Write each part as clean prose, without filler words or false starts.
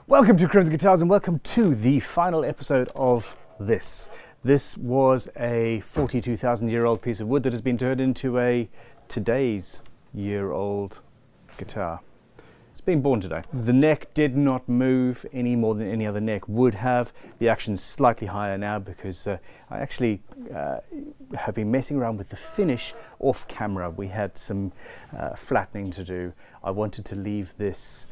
Welcome to Crimson Guitars and welcome to the final episode of this. This was a 42,000-year-old piece of wood that has been turned into a today's year-old guitar. It's been born today. The neck did not move any more than any other neck would have. The action's slightly higher now because I actually have been messing around with the finish off camera. We had some flattening to do. I wanted to leave this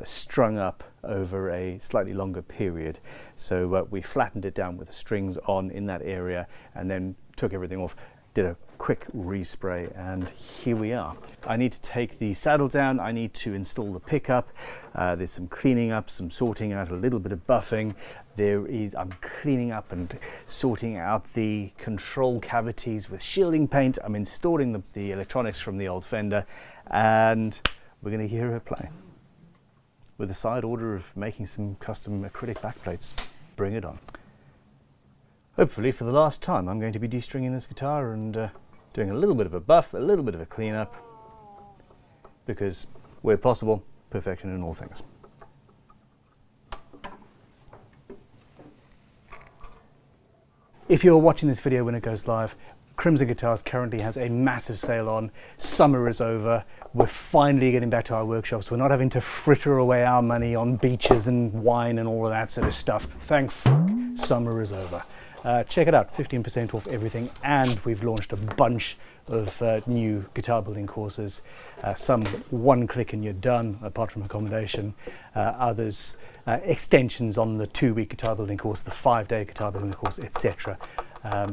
strung up over a slightly longer period. So we flattened it down with the strings on in that area and then took everything off. Did a quick respray and here we are. I need to take the saddle down, I need to install the pickup, there's some cleaning up, some sorting out, a little bit of buffing. I'm cleaning up and sorting out the control cavities with shielding paint. I'm installing the electronics from the old Fender and we're going to hear her play. With a side order of making some custom acrylic backplates. Bring it on. Hopefully for the last time I'm going to be de-stringing this guitar and doing a little bit of a buff, a little bit of a cleanup, because where possible, perfection in all things. If you're watching this video when it goes live, Crimson Guitars currently has a massive sale on. Summer is over. We're finally getting back to our workshops. We're not having to fritter away our money on beaches and wine and all of that sort of stuff. Thank f***, summer is over. Check it out, 15% off everything, and we've launched a bunch of new guitar building courses. Some one click and you're done, apart from accommodation. Others extensions on the 2-week guitar building course, the 5-day guitar building course, etc.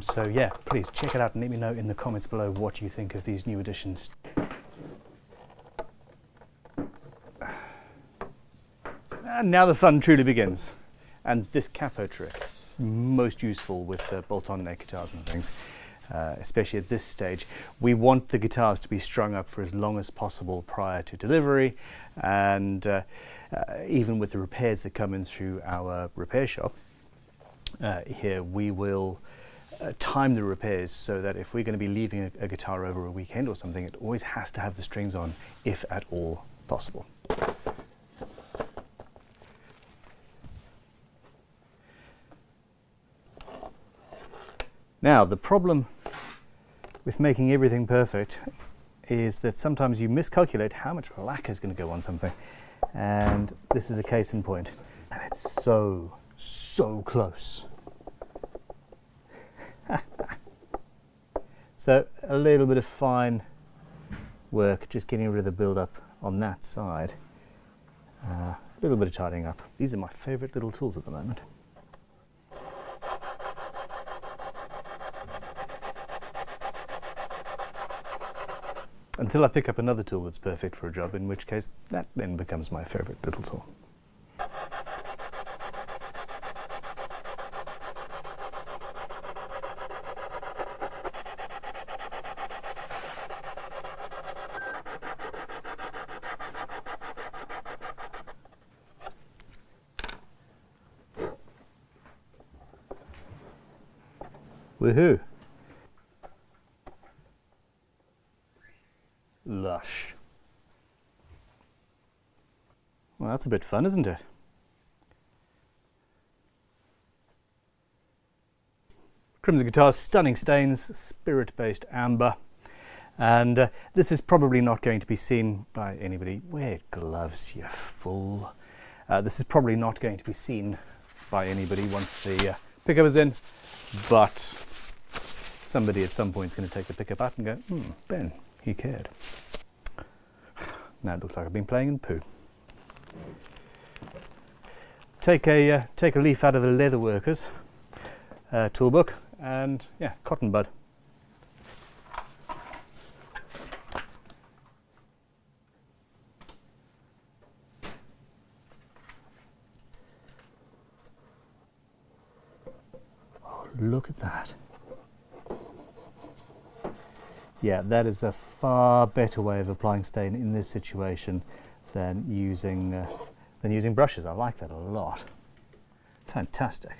So yeah, please check it out and let me know in the comments below what you think of these new additions. And now the fun truly begins. And this capo trick, most useful with bolt-on neck guitars and things, especially at this stage. We want the guitars to be strung up for as long as possible prior to delivery, and even with the repairs that come in through our repair shop here, we will time the repairs so that if we're going to be leaving a guitar over a weekend or something, it always has to have the strings on, if at all possible. Now, the problem with making everything perfect is that sometimes you miscalculate how much lacquer is going to go on something. And this is a case in point. And it's so close. So a little bit of fine work, just getting rid of the build-up on that side. A little bit of tidying up. These are my favorite little tools at the moment. Until I pick up another tool that's perfect for a job, in which case that then becomes my favorite little tool. Woohoo! Lush. Well, that's a bit fun, isn't it? Crimson Guitars, stunning stains, spirit-based amber. And this is probably not going to be seen by anybody. Wear gloves, you fool. This is probably not going to be seen by anybody once the pickup is in, but somebody at some point is going to take the pickup out and go, Ben, he cared. Now it looks like I've been playing in poo. Take a leaf out of the Leatherworkers toolbook and yeah, cotton bud. Oh, look at that. Yeah, that is a far better way of applying stain in this situation than using brushes. I like that a lot. Fantastic.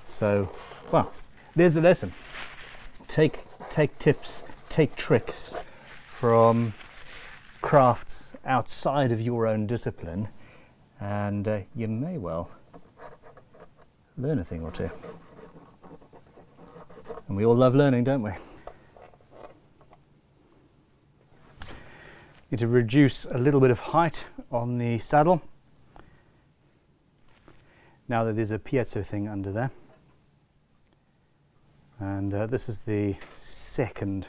So, well, there's the lesson. Take tips, take tricks from crafts outside of your own discipline, and you may well learn a thing or two. And we all love learning, don't we? Need to reduce a little bit of height on the saddle now that there's a piezo thing under there. And this is the second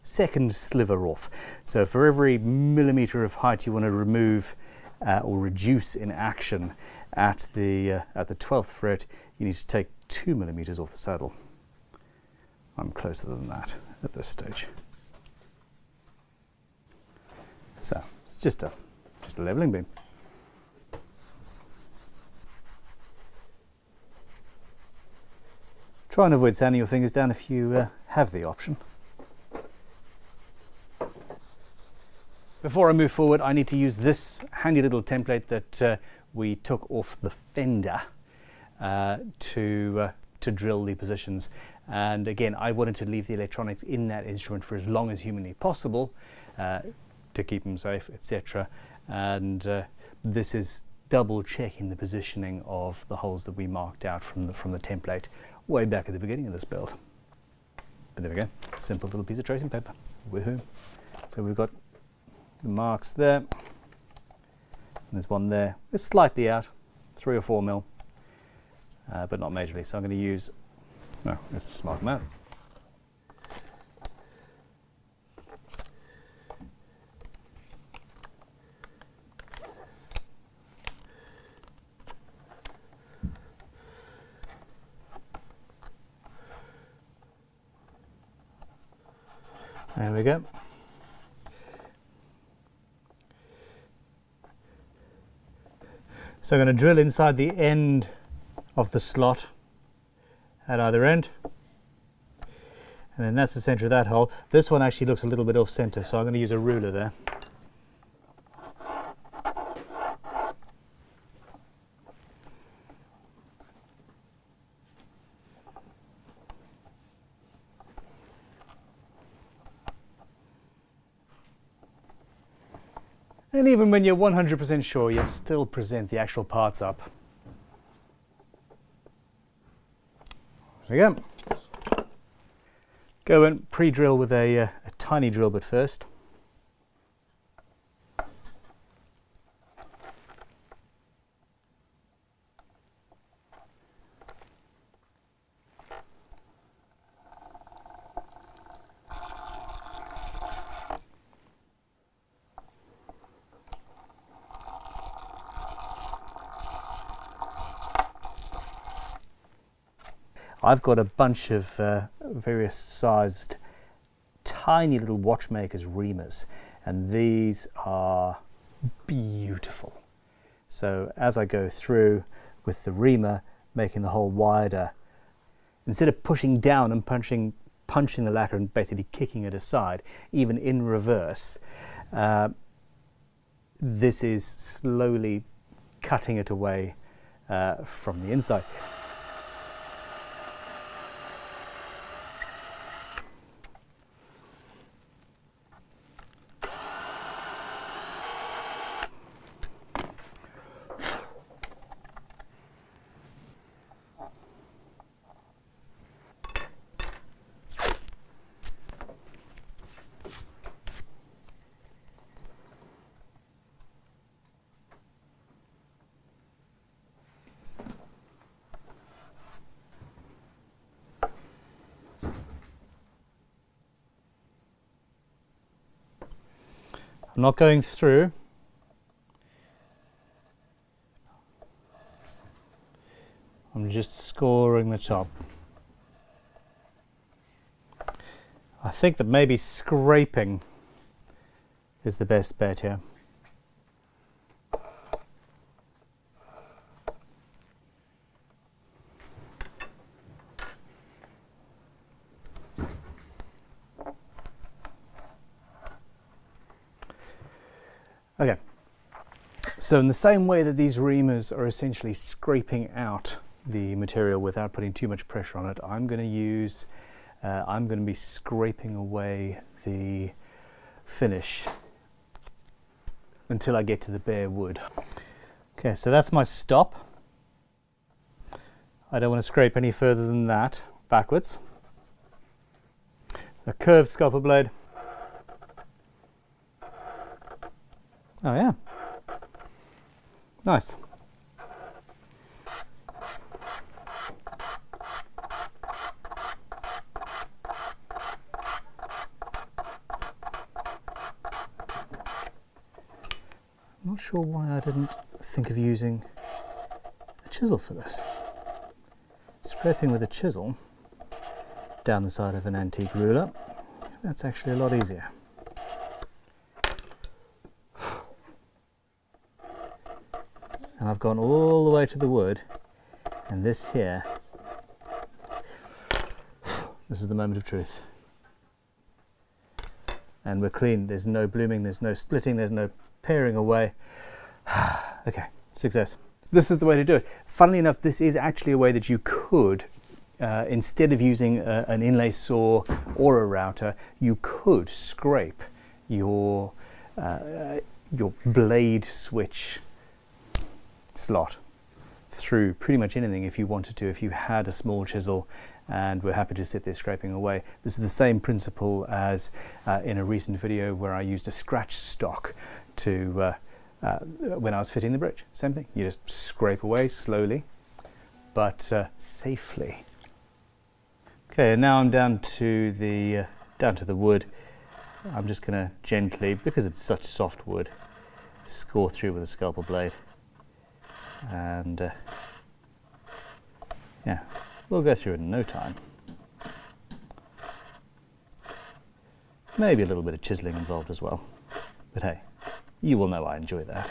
sliver off. So for every millimetre of height you want to remove or reduce in action at the 12th fret, you need to take 2 millimetres off the saddle. I'm closer than that at this stage. So it's just a levelling beam. Try and avoid sanding your fingers down if you have the option. Before I move forward, I need to use this handy little template that we took off the fender to drill the positions. And again, I wanted to leave the electronics in that instrument for as long as humanly possible to keep them safe, etc. And this is double checking the positioning of the holes that we marked out from the template way back at the beginning of this build. But there we go, simple little piece of tracing paper. Woohoo! So we've got the marks there, and there's one there. It's slightly out, 3 or 4 mil, but not majorly. So I'm going to use, no, let's just mark them out. There we go. So I'm going to drill inside the end of the slot at either end, and then that's the center of that hole. This one actually looks a little bit off center, so I'm going to use a ruler there. And even when you're 100% sure, you still present the actual parts up. There we go. Go and pre-drill with a tiny drill bit first. I've got a bunch of various sized tiny little watchmakers reamers, and these are beautiful. So as I go through with the reamer, making the hole wider, instead of pushing down and punching the lacquer and basically kicking it aside, even in reverse, this is slowly cutting it away from the inside. I'm not going through. I'm just scoring the top. I think that maybe scraping is the best bet here. Okay, so in the same way that these reamers are essentially scraping out the material without putting too much pressure on it, I'm going to use I'm going to be scraping away the finish until I get to the bare wood. Okay, so that's my stop. I don't want to scrape any further than that backwards. A curved scalpel blade. Oh yeah, nice. I'm not sure why I didn't think of using a chisel for this. Scraping with a chisel down the side of an antique ruler, that's actually a lot easier. And I've gone all the way to the wood, and this here, this is the moment of truth. And we're clean, there's no blooming, there's no splitting, there's no paring away. Okay, success. This is the way to do it. Funnily enough, this is actually a way that you could, instead of using an inlay saw or a router, you could scrape your blade switch slot through pretty much anything if you wanted to, if you had a small chisel and we're happy to sit there scraping away. This is the same principle as in a recent video where I used a scratch stock to when I was fitting the bridge. Same thing, you just scrape away slowly but safely. Okay, and now I'm down to the wood. I'm just going to gently, because it's such soft wood, score through with a scalpel blade. And yeah, we'll go through in no time. Maybe a little bit of chiseling involved as well, but hey, you will know I enjoy that.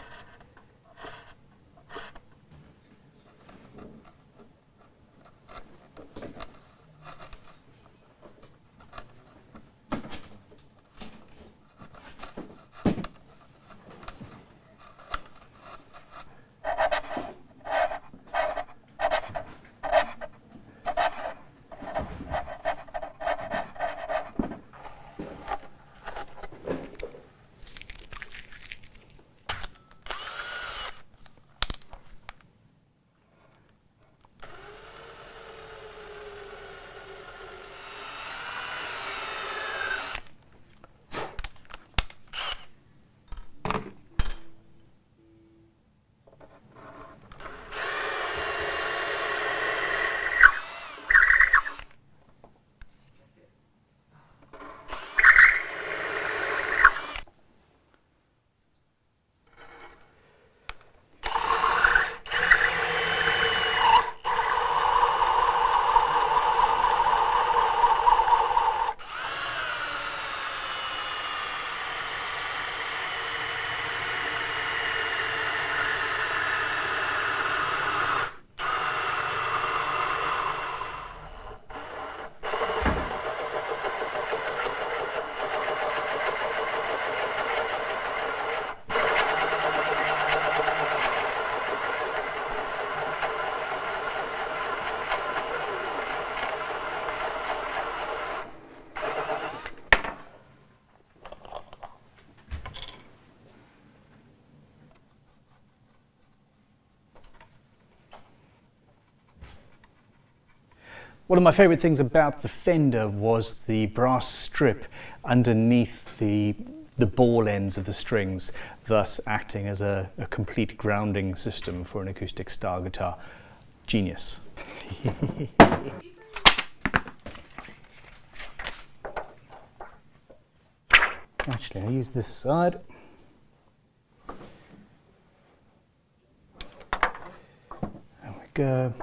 One of my favourite things about the fender was the brass strip underneath the ball ends of the strings, thus acting as a complete grounding system for an acoustic style guitar. Genius. Actually, I use this side. There we go.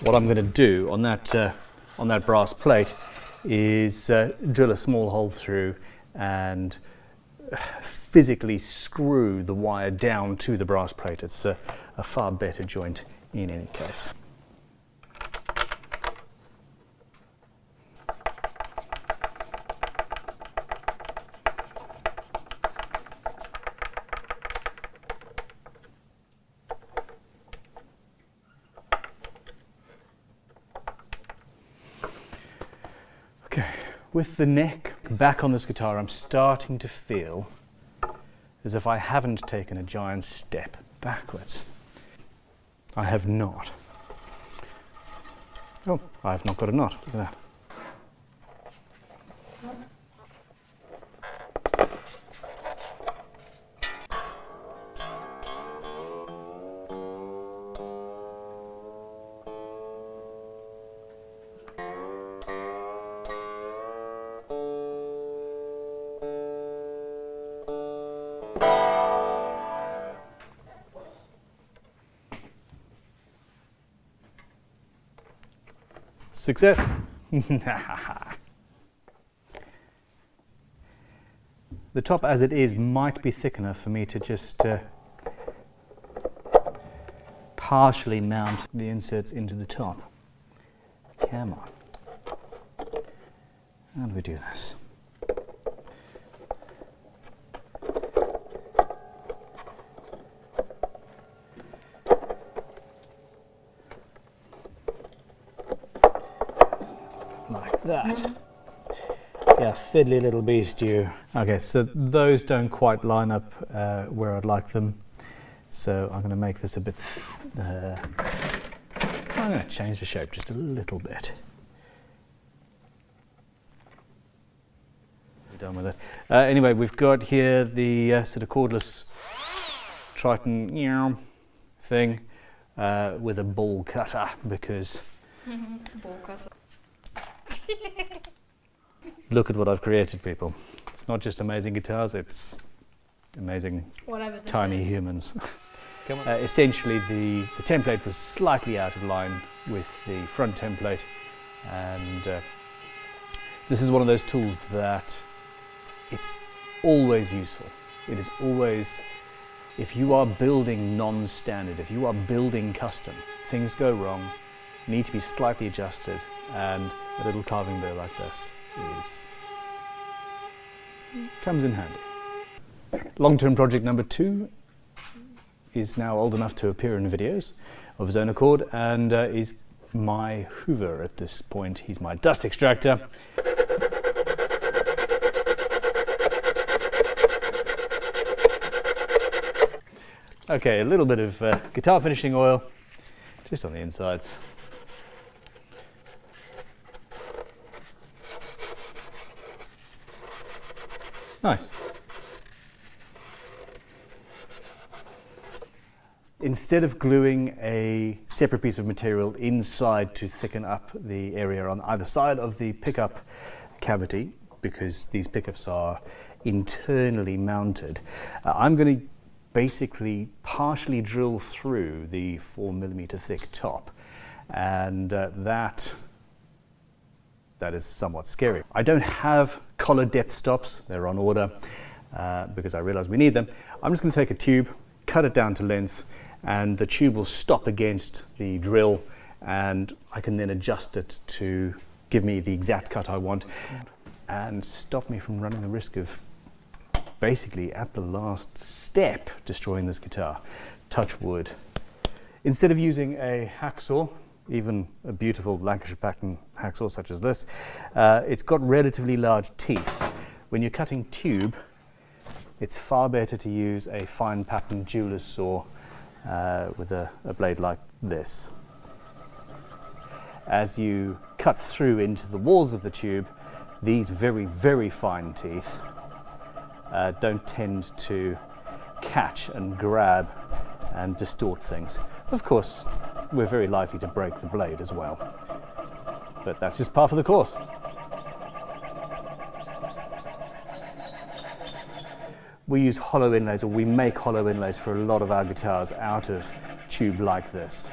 what I'm going to do on that brass plate is drill a small hole through and physically screw the wire down to the brass plate. It's a far better joint in any case. Okay, with the neck back on this guitar, I'm starting to feel as if I haven't taken a giant step backwards. I have not. Oh, I have not got a knot. Look at that. Success! The top as it is might be thick enough for me to just partially mount the inserts into the top. Come on. How do we do this? Like that. Yeah, fiddly little beast you. Okay, so those don't quite line up where I'd like them. So I'm going to make this a bit... I'm going to change the shape just a little bit. We're done with it. Anyway, we've got here the sort of cordless Triton thing with a ball cutter because... It's a ball cutter. Look at what I've created, people. It's not just amazing guitars, it's amazing tiny humans. Essentially, the template was slightly out of line with the front template, and this is one of those tools that it's always useful. It is always, if you are building non-standard, if you are building custom, things go wrong, need to be slightly adjusted, and a little carving bit like this comes in handy. Long-term project number 2 is now old enough to appear in videos of his own accord, and is my Hoover at this point. He's my dust extractor. Okay, a little bit of guitar finishing oil just on the insides. Nice. Instead of gluing a separate piece of material inside to thicken up the area on either side of the pickup cavity, because these pickups are internally mounted, I'm going to basically partially drill through the 4mm thick top, and that is somewhat scary. I don't have collar depth stops, they're on order because I realize we need them. I'm just going to take a tube, cut it down to length, and the tube will stop against the drill, and I can then adjust it to give me the exact cut I want and stop me from running the risk of basically at the last step destroying this guitar. Touch wood. Instead of using a hacksaw, even a beautiful Lancashire pattern hacksaw such as this, it's got relatively large teeth. When you're cutting tube, it's far better to use a fine pattern jeweler's saw with a blade like this. As you cut through into the walls of the tube, these very, very fine teeth don't tend to catch and grab and distort things. Of course, we're very likely to break the blade as well, but that's just par for the course. We use hollow inlays, or we make hollow inlays for a lot of our guitars out of tube like this.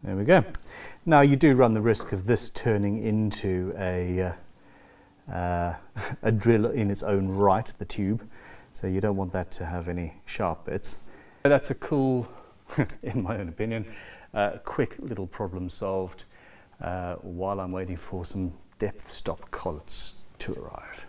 There we go. Now you do run the risk of this turning into a drill in its own right, the tube, so you don't want that to have any sharp bits. That's a cool, in my own opinion, quick little problem solved while I'm waiting for some depth stop collets to arrive.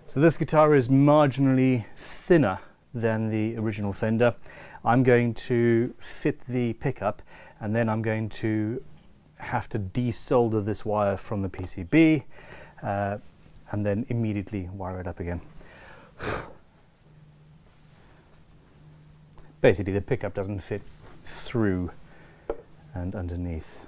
So this guitar is marginally thinner than the original Fender. I'm going to fit the pickup, and then I'm going to have to desolder this wire from the PCB and then immediately wire it up again. Basically the pickup doesn't fit through and underneath.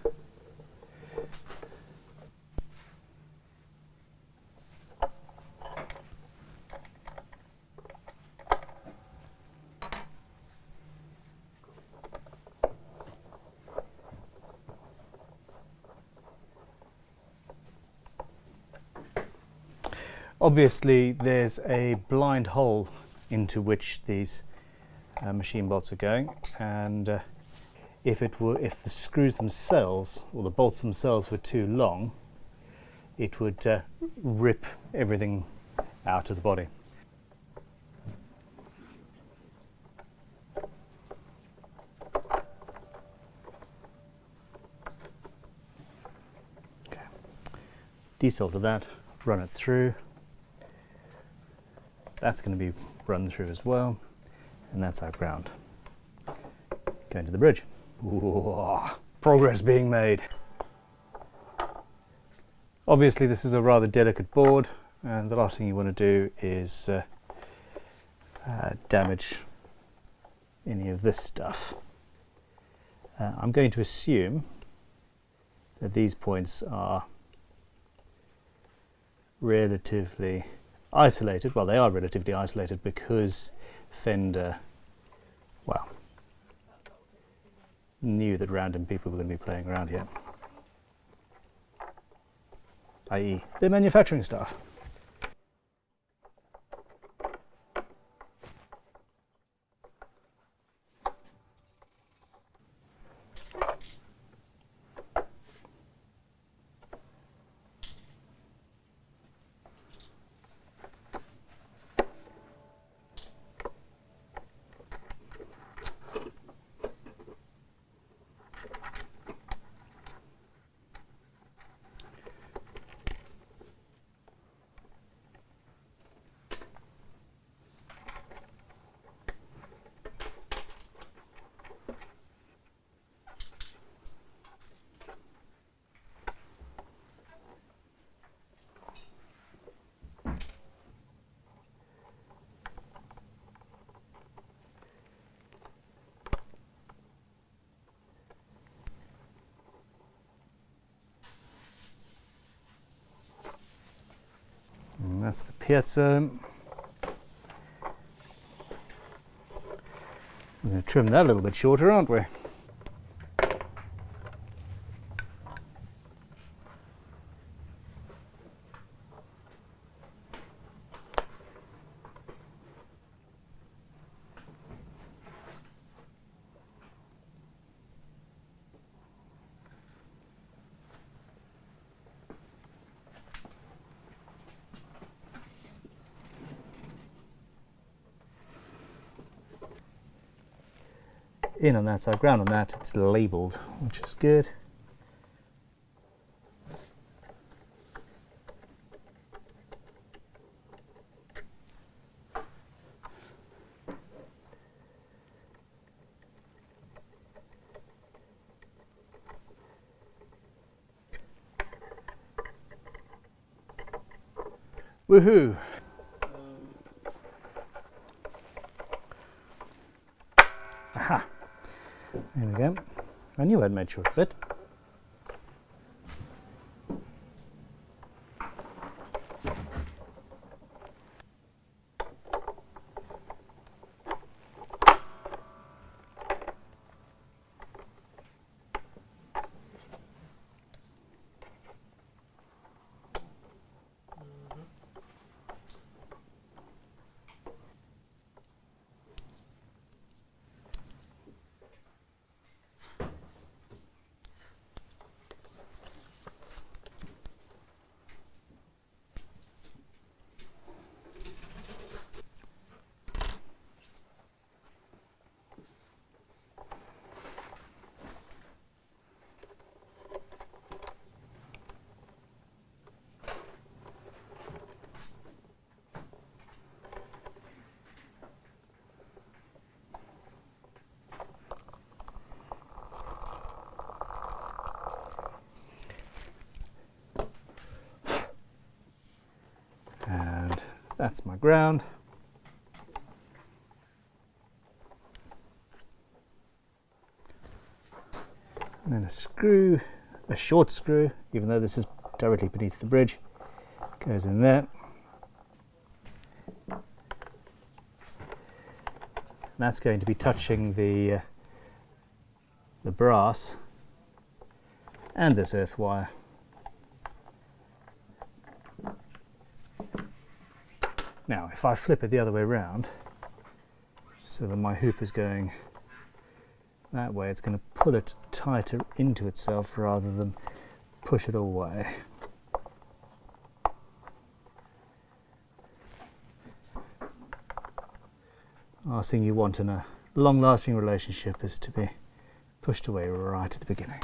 Obviously there's a blind hole into which these machine bolts are going, and if the screws themselves or the bolts themselves were too long, it would rip everything out of the body. Okay. Desolder that, run it through. That's going to be run through as well, and that's our ground. Going to the bridge. Ooh, progress being made. Obviously this is a rather delicate board, and the last thing you want to do is damage any of this stuff. I'm going to assume that these points are relatively isolated. Well, they are relatively isolated because Fender, well, knew that random people were going to be playing around here, i.e. their manufacturing staff. That's the piezo. We're going to trim that a little bit shorter, aren't we? In on that side, ground on that, it's labelled, which is good. Woohoo! Aha! There we go. I knew I'd made sure it fit. That's my ground. And then a screw, a short screw, even though this is directly beneath the bridge, goes in there. And that's going to be touching the brass and this earth wire. Now, if I flip it the other way around, so that my hoop is going that way, it's going to pull it tighter into itself rather than push it away. Last thing you want in a long-lasting relationship is to be pushed away right at the beginning.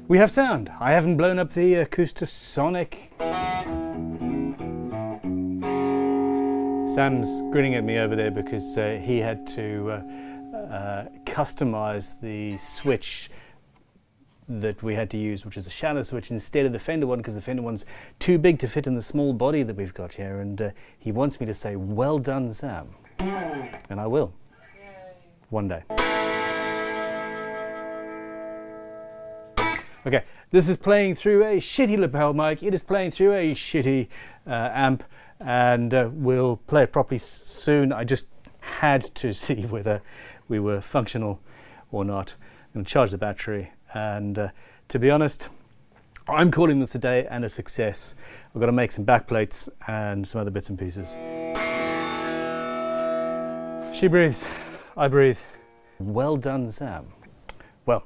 We have sound. I haven't blown up the Acoustasonic. Sam's grinning at me over there because he had to customize the switch that we had to use, which is a shallow switch instead of the Fender one, because the Fender one's too big to fit in the small body that we've got here, and he wants me to say, well done, Sam. And I will. One day. Okay, this is playing through a shitty lapel mic, it is playing through a shitty amp, and we'll play it properly soon. I just had to see whether we were functional or not. I'm going to charge the battery, and to be honest, I'm calling this a day and a success. I've got to make some backplates and some other bits and pieces. She breathes, I breathe. Well done, Sam. Well,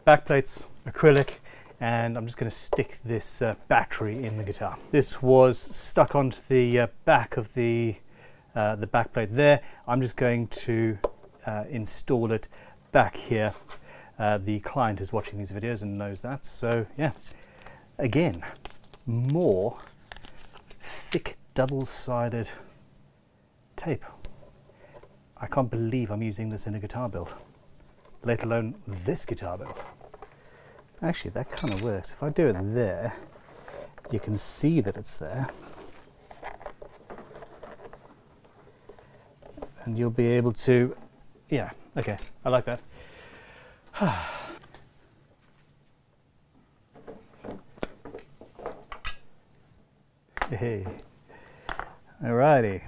backplates, acrylic, and I'm just going to stick this battery in the guitar. This was stuck onto the back of the backplate there. I'm just going to install it back here. The client is watching these videos and knows that, so yeah. Again, more thick double-sided tape. I can't believe I'm using this in a guitar build, let alone this guitar build. Actually, that kind of works. If I do it there, you can see that it's there. And you'll be able to, yeah, okay, I like that. Hey, alrighty.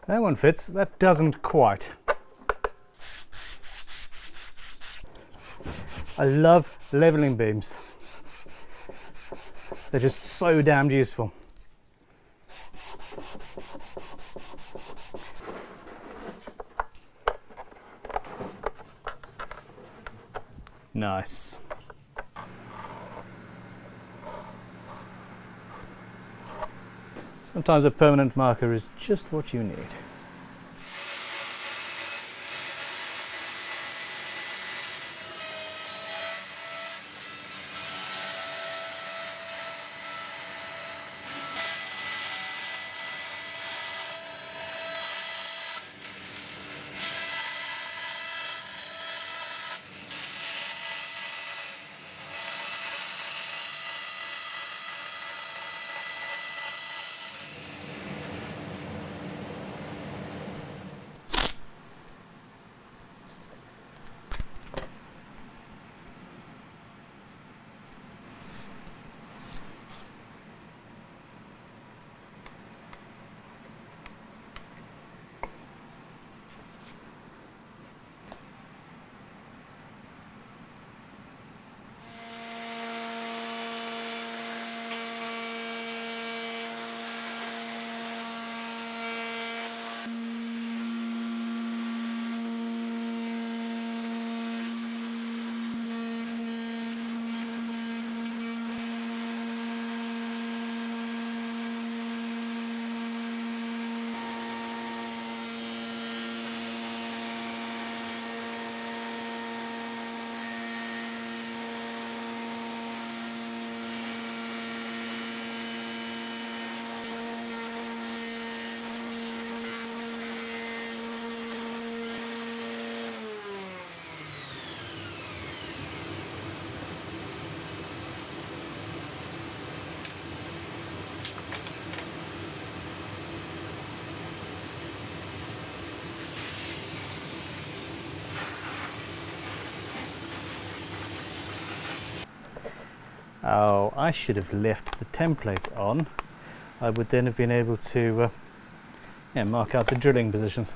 That one fits, that doesn't quite. I love leveling beams. They're just so damned useful. Nice. Sometimes a permanent marker is just what you need. Oh, I should have left the templates on. I would then have been able to mark out the drilling positions.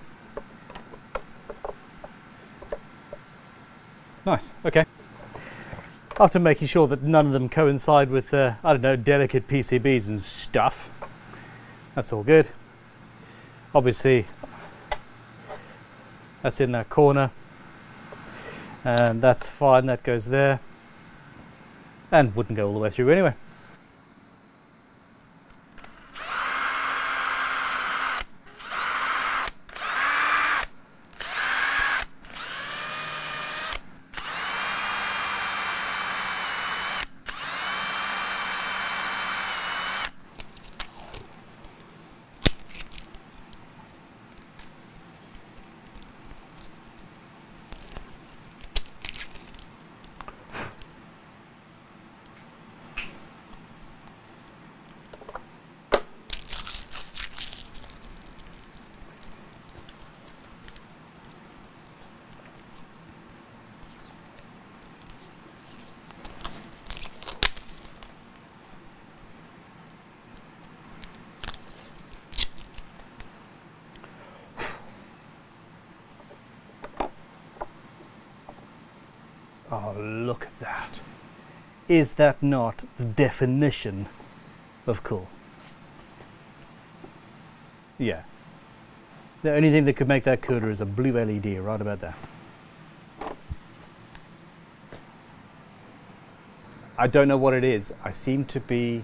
Nice, okay. After making sure that none of them coincide with, I don't know, delicate PCBs and stuff. That's all good. Obviously, that's in that corner. And that's fine, that goes there. And wouldn't go all the way through anyway. Oh, look at that. Is that not the definition of cool? Yeah. The only thing that could make that cooler is a blue LED right about there. I don't know what it is. I seem to be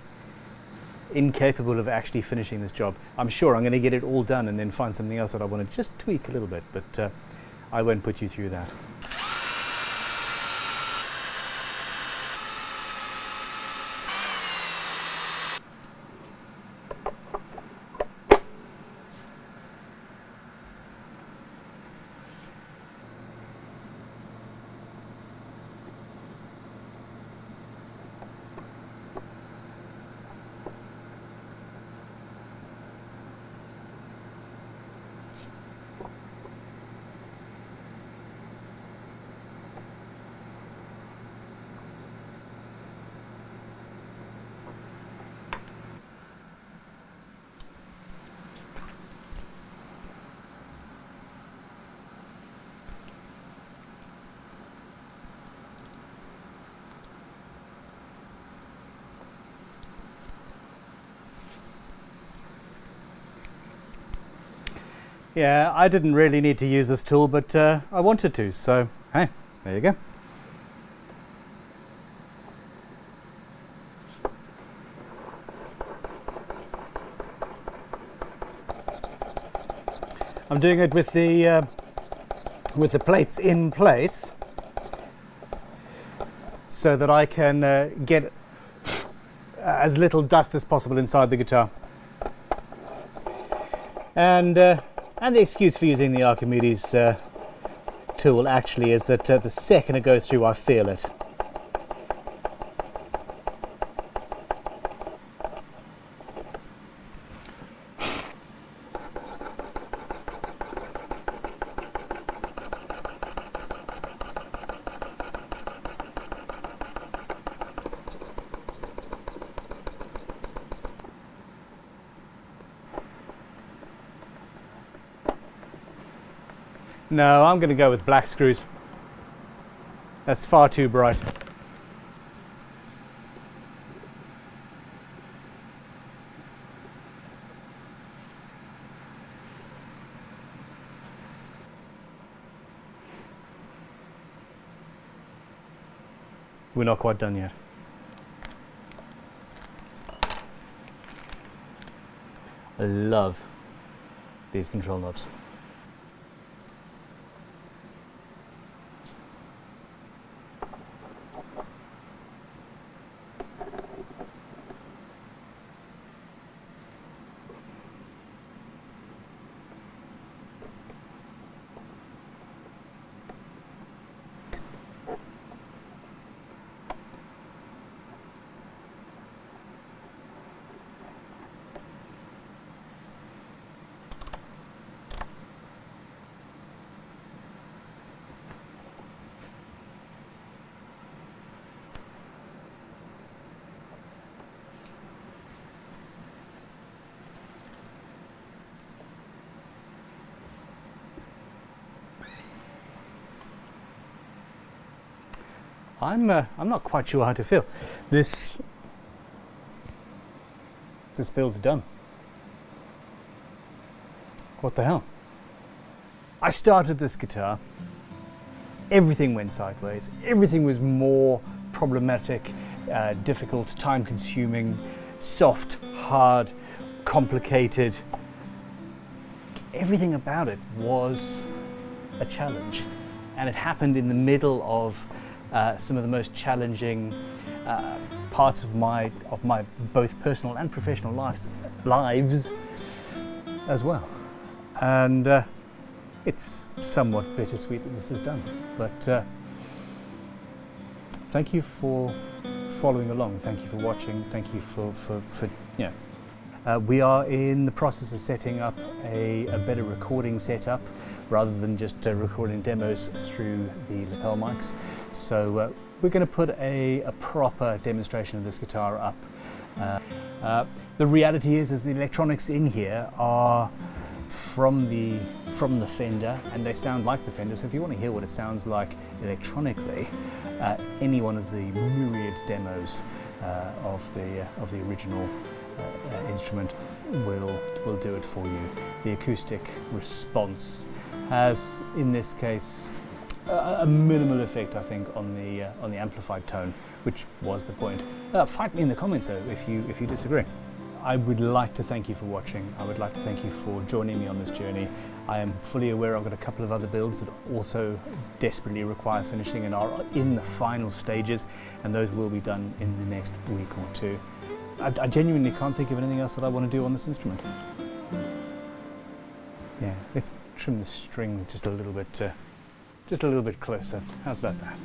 incapable of actually finishing this job. I'm sure I'm going to get it all done and then find something else that I want to just tweak a little bit, but I won't put you through that. Yeah, I didn't really need to use this tool, but I wanted to, so hey, there you go. I'm doing it with the plates in place so that I can get as little dust as possible inside the guitar. And the excuse for using the Archimedes tool actually is that the second it goes through, I feel it. No, I'm going to go with black screws. That's far too bright. We're not quite done yet. I love these control knobs. I'm not quite sure how to feel. This build's done. What the hell? I started this guitar, everything went sideways, everything was more problematic, difficult, time-consuming, soft, hard, complicated. Everything about it was a challenge, and it happened in the middle of some of the most challenging parts of my both personal and professional lives as well. And it's somewhat bittersweet that this is done. But thank you for following along. Thank you for watching. Thank you for you know. We are in the process of setting up a better recording setup rather than just recording demos through the lapel mics. So we're going to put a proper demonstration of this guitar up. The reality is the electronics in here are from the from the Fender, and they sound like the Fender. So if you want to hear what it sounds like electronically, any one of the myriad demos of the original instrument will do it for you. The acoustic response has, in this case, a minimal effect, I think, on the amplified tone, which was the point. Fight me in the comments though if you disagree. I would like to thank you for watching. I would like to thank you for joining me on this journey. I am fully aware I've got a couple of other builds that also desperately require finishing and are in the final stages, and those will be done in the next week or two. I genuinely can't think of anything else that I want to do on this instrument. Yeah, let's trim the strings just a little bit closer. How's about that?